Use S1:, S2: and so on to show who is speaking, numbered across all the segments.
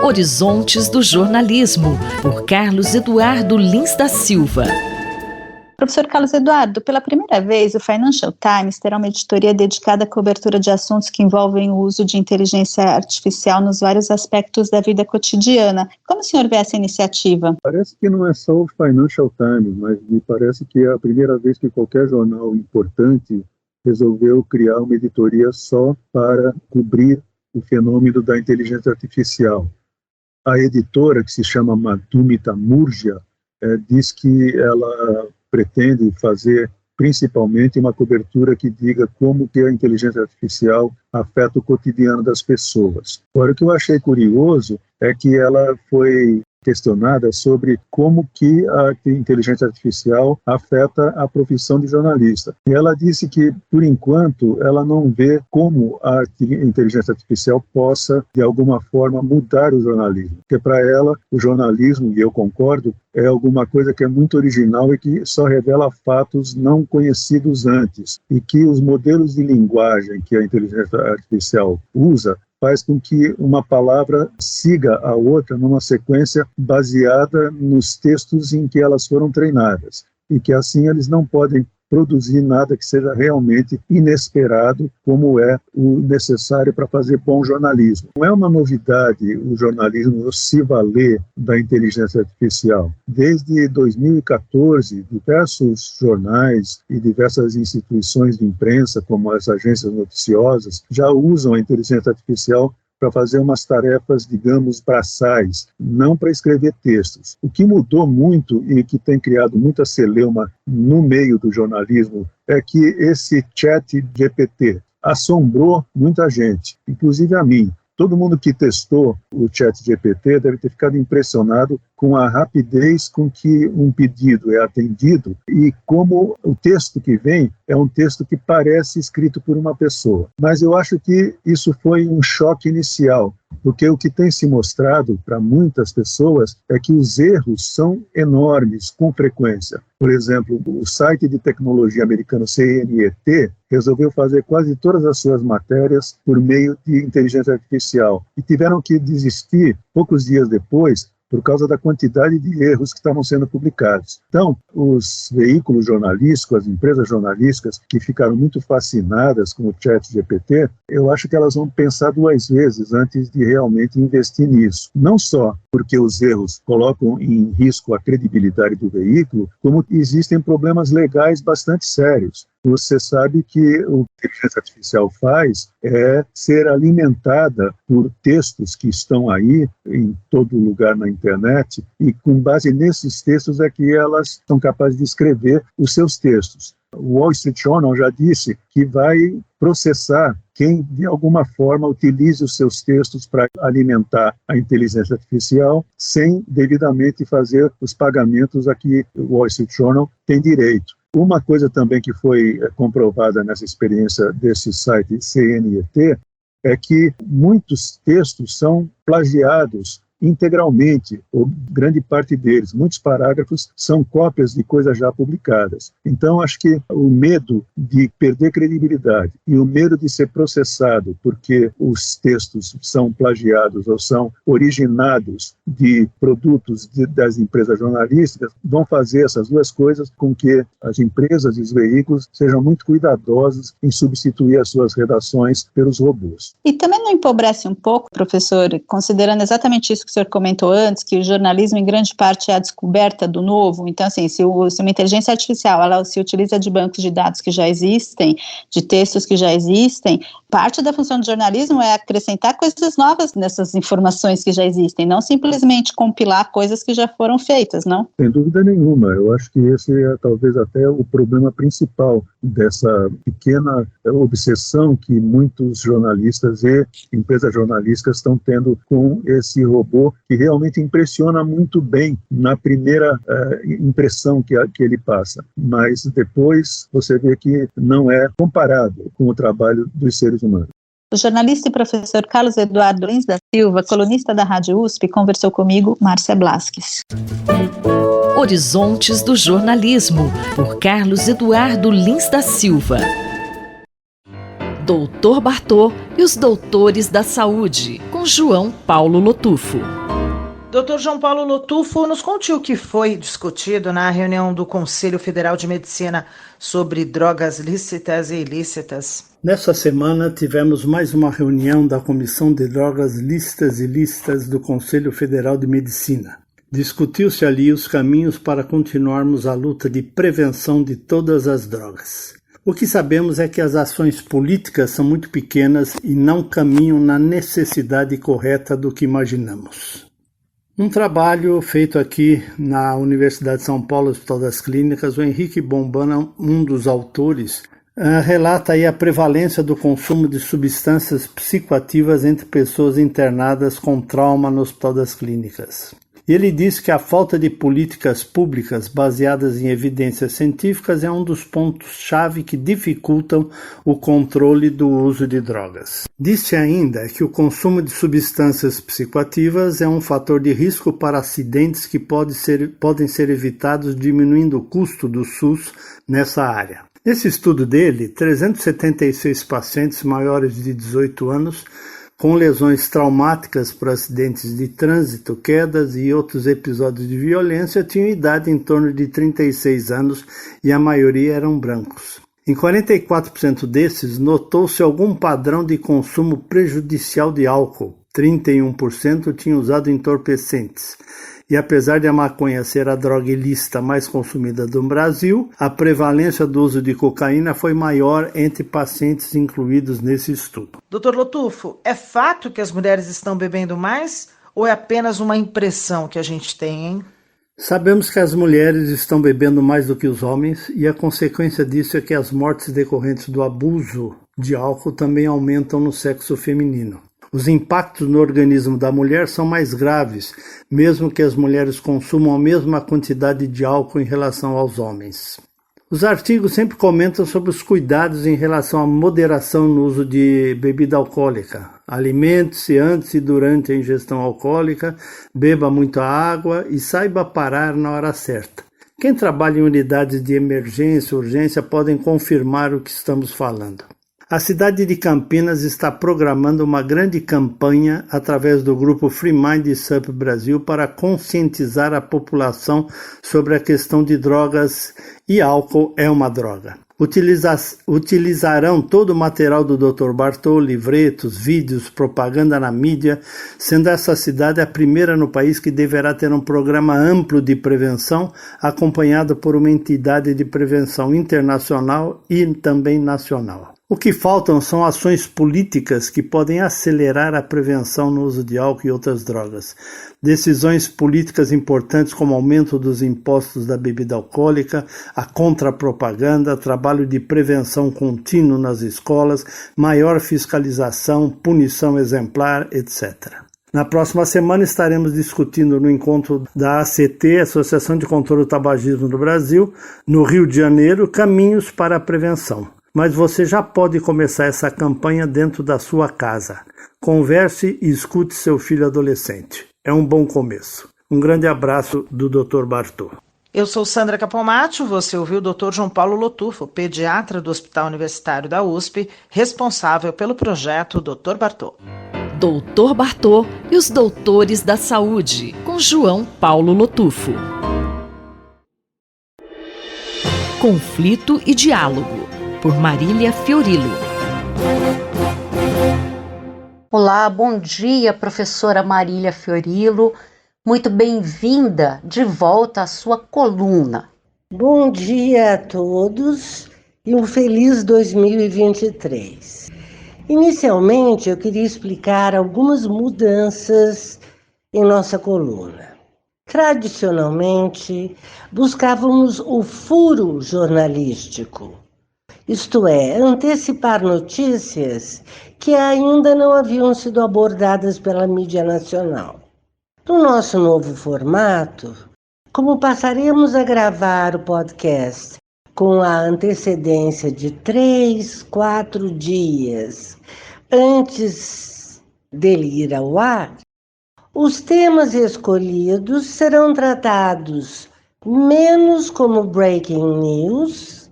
S1: Horizontes do Jornalismo, por Carlos Eduardo Lins da Silva.
S2: Professor Carlos Eduardo, pela primeira vez o Financial Times terá uma editoria dedicada à cobertura de assuntos que envolvem o uso de inteligência artificial nos vários aspectos da vida cotidiana. Como o senhor vê essa iniciativa?
S3: Parece que não é só o Financial Times, mas me parece que é a primeira vez que qualquer jornal importante resolveu criar uma editoria só para cobrir o fenômeno da inteligência artificial. A editora, que se chama Madhumita Murja, diz que ela pretende fazer principalmente uma cobertura que diga como que a inteligência artificial afeta o cotidiano das pessoas. Agora, o que eu achei curioso é que ela foi questionada sobre como que a inteligência artificial afeta a profissão de jornalista. E ela disse que, por enquanto, ela não vê como a inteligência artificial possa, de alguma forma, mudar o jornalismo. Porque, para ela, o jornalismo, e eu concordo, é alguma coisa que é muito original e que só revela fatos não conhecidos antes. E que os modelos de linguagem que a inteligência artificial usa faz com que uma palavra siga a outra numa sequência baseada nos textos em que elas foram treinadas, e que assim eles não podem produzir nada que seja realmente inesperado, como é o necessário para fazer bom jornalismo. Não é uma novidade o jornalismo se valer da inteligência artificial. Desde 2014, diversos jornais e diversas instituições de imprensa, como as agências noticiosas, já usam a inteligência artificial para fazer umas tarefas, digamos, braçais, não para escrever textos. O que mudou muito e que tem criado muita celeuma no meio do jornalismo é que esse chat GPT assombrou muita gente, inclusive a mim. Todo mundo que testou o chat GPT deve ter ficado impressionado com a rapidez com que um pedido é atendido e como o texto que vem é um texto que parece escrito por uma pessoa. Mas eu acho que isso foi um choque inicial, porque o que tem se mostrado para muitas pessoas é que os erros são enormes, com frequência. Por exemplo, o site de tecnologia americano CNET resolveu fazer quase todas as suas matérias por meio de inteligência artificial e tiveram que desistir poucos dias depois por causa da quantidade de erros que estavam sendo publicados. Então, os veículos jornalísticos, as empresas jornalísticas que ficaram muito fascinadas com o chat GPT, eu acho que elas vão pensar duas vezes antes de realmente investir nisso. Não só porque os erros colocam em risco a credibilidade do veículo, como existem problemas legais bastante sérios. Você sabe que o que a inteligência artificial faz é ser alimentada por textos que estão aí em todo lugar na internet e com base nesses textos é que elas são capazes de escrever os seus textos. O Wall Street Journal já disse que vai processar quem, de alguma forma, utilize os seus textos para alimentar a inteligência artificial sem devidamente fazer os pagamentos a que o Wall Street Journal tem direito. Uma coisa também que foi comprovada nessa experiência desse site CNET é que muitos textos são plagiados integralmente, ou grande parte deles. Muitos parágrafos são cópias de coisas já publicadas. Então, acho que o medo de perder credibilidade e o medo de ser processado porque os textos são plagiados ou são originados de produtos das empresas jornalísticas vão fazer essas duas coisas com que as empresas e os veículos sejam muito cuidadosos em substituir as suas redações pelos robôs.
S2: E também não empobrece um pouco, professor, considerando exatamente isso que o senhor comentou antes, que o jornalismo em grande parte é a descoberta do novo. Então, assim, se uma inteligência artificial ela se utiliza de bancos de dados que já existem, de textos que já existem, parte da função do jornalismo é acrescentar coisas novas nessas informações que já existem, não simplesmente compilar coisas que já foram feitas, não?
S3: Sem dúvida nenhuma. Eu acho que esse é talvez até o problema principal dessa pequena obsessão que muitos jornalistas e empresas jornalísticas estão tendo com esse robô que realmente impressiona muito bem na primeira impressão que ele passa, mas depois você vê que não é comparável com o trabalho dos seres humanos.
S2: O jornalista e professor Carlos Eduardo Lins da Silva, colunista da Rádio USP, conversou comigo, Márcia Blasques.
S1: Horizontes do Jornalismo, por Carlos Eduardo Lins da Silva. Doutor Bartô e os Doutores da Saúde, com João Paulo Lotufo.
S4: Dr. João Paulo Lotufo, nos conte o que foi discutido na reunião do Conselho Federal de Medicina sobre drogas lícitas e ilícitas.
S5: Nessa semana, tivemos mais uma reunião da Comissão de Drogas Lícitas e Ilícitas do Conselho Federal de Medicina. Discutiu-se ali os caminhos para continuarmos a luta de prevenção de todas as drogas. O que sabemos é que as ações políticas são muito pequenas e não caminham na necessidade correta do que imaginamos. Um trabalho feito aqui na Universidade de São Paulo, Hospital das Clínicas, o Henrique Bombana, um dos autores, relata aí a prevalência do consumo de substâncias psicoativas entre pessoas internadas com trauma no Hospital das Clínicas. E ele diz que a falta de políticas públicas baseadas em evidências científicas é um dos pontos-chave que dificultam o controle do uso de drogas. Diz-se ainda que o consumo de substâncias psicoativas é um fator de risco para acidentes que podem ser evitados diminuindo o custo do SUS nessa área. Nesse estudo dele, 376 pacientes maiores de 18 anos com lesões traumáticas por acidentes de trânsito, quedas e outros episódios de violência tinham idade em torno de 36 anos e a maioria eram brancos. Em 44% desses, notou-se algum padrão de consumo prejudicial de álcool. 31% tinham usado entorpecentes. E apesar de a maconha ser a droga ilícita mais consumida do Brasil, a prevalência do uso de cocaína foi maior entre pacientes incluídos nesse estudo.
S4: Dr. Lotufo, é fato que as mulheres estão bebendo mais ou é apenas uma impressão que a gente tem, hein?
S5: Sabemos que as mulheres estão bebendo mais do que os homens e a consequência disso é que as mortes decorrentes do abuso de álcool também aumentam no sexo feminino. Os impactos no organismo da mulher são mais graves, mesmo que as mulheres consumam a mesma quantidade de álcool em relação aos homens. Os artigos sempre comentam sobre os cuidados em relação à moderação no uso de bebida alcoólica. Alimente-se antes e durante a ingestão alcoólica, beba muita água e saiba parar na hora certa. Quem trabalha em unidades de emergência e urgência podem confirmar o que estamos falando. A cidade de Campinas está programando uma grande campanha através do grupo Free Mind Sup Brasil para conscientizar a população sobre a questão de drogas e álcool é uma droga. Utilizarão todo o material do Dr. Bartô, livretos, vídeos, propaganda na mídia, sendo essa cidade a primeira no país que deverá ter um programa amplo de prevenção, acompanhado por uma entidade de prevenção internacional e também nacional. O que faltam são ações políticas que podem acelerar a prevenção no uso de álcool e outras drogas. Decisões políticas importantes como aumento dos impostos da bebida alcoólica, a contrapropaganda, trabalho de prevenção contínuo nas escolas, maior fiscalização, punição exemplar, etc. Na próxima semana estaremos discutindo no encontro da ACT, Associação de Controle do Tabagismo do Brasil, no Rio de Janeiro, caminhos para a prevenção. Mas você já pode começar essa campanha dentro da sua casa. Converse e escute seu filho adolescente. É um bom começo. Um grande abraço do Dr. Bartô.
S4: Eu sou Sandra Capomatto, você ouviu o Dr. João Paulo Lotufo, pediatra do Hospital Universitário da USP, responsável pelo projeto Dr. Bartô.
S1: Doutor Bartô e os Doutores da Saúde, com João Paulo Lotufo. Conflito e Diálogo, por Marília Fiorilo.
S6: Olá, bom dia, professora Marília Fiorilo. Muito bem-vinda de volta à sua coluna.
S7: Bom dia a todos e um feliz 2023. Inicialmente, eu queria explicar algumas mudanças em nossa coluna. Tradicionalmente, buscávamos o furo jornalístico, isto é, antecipar notícias que ainda não haviam sido abordadas pela mídia nacional. No nosso novo formato, como passaremos a gravar o podcast com a antecedência de 3-4 dias antes dele ir ao ar, os temas escolhidos serão tratados menos como breaking news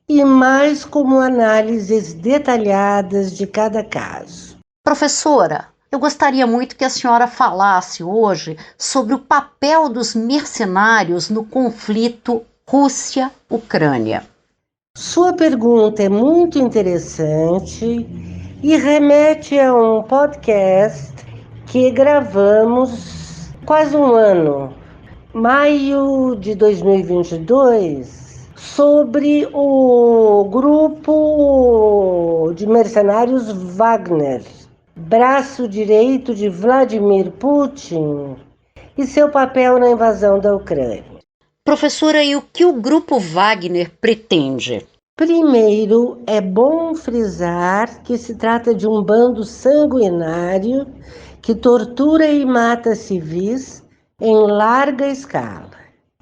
S7: e mais como análises detalhadas de cada caso.
S6: Professora, eu gostaria muito que a senhora falasse hoje sobre o papel dos mercenários no conflito Rússia-Ucrânia.
S7: Sua pergunta é muito interessante e remete a um podcast que gravamos quase um ano, maio de 2022, sobre o grupo de mercenários Wagner, braço direito de Vladimir Putin, e seu papel na invasão da Ucrânia.
S6: Professora, e o que o grupo Wagner pretende?
S7: Primeiro, é bom frisar que se trata de um bando sanguinário que tortura e mata civis em larga escala.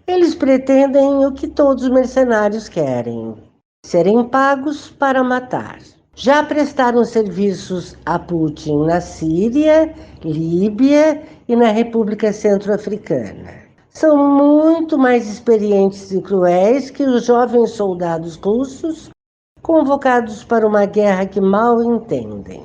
S7: Eles pretendem o que todos os mercenários querem: serem pagos para matar. Já prestaram serviços a Putin na Síria, Líbia e na República Centro-Africana. São muito mais experientes e cruéis que os jovens soldados russos convocados para uma guerra que mal entendem.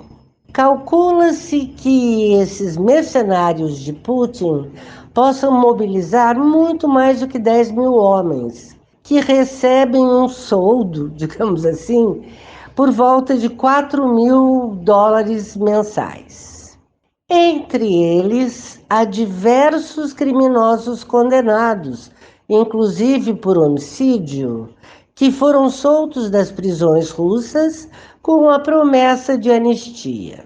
S7: Calcula-se que esses mercenários de Putin possam mobilizar muito mais do que 10 mil homens, que recebem um soldo, digamos assim, por volta de $4.000 mensais. Entre eles, há diversos criminosos condenados, inclusive por homicídio, que foram soltos das prisões russas com a promessa de anistia.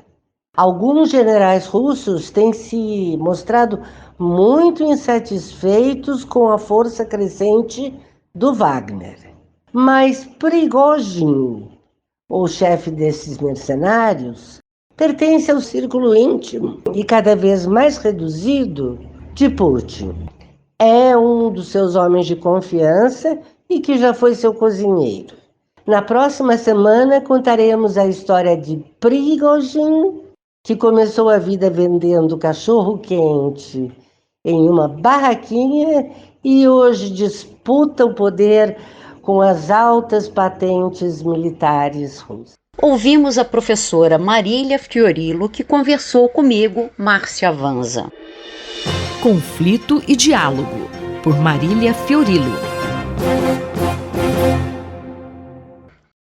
S7: Alguns generais russos têm se mostrado muito insatisfeitos com a força crescente do Wagner. Mas Prigozhin, o chefe desses mercenários, pertence ao círculo íntimo e cada vez mais reduzido de Putin. É um dos seus homens de confiança e que já foi seu cozinheiro. Na próxima semana contaremos a história de Prigozhin, que começou a vida vendendo cachorro-quente em uma barraquinha e hoje disputa o poder com as altas patentes militares russas.
S6: Ouvimos a professora Marília Fiorilo, que conversou comigo, Márcia Vanza.
S1: Conflito e Diálogo, por Marília Fiorilo.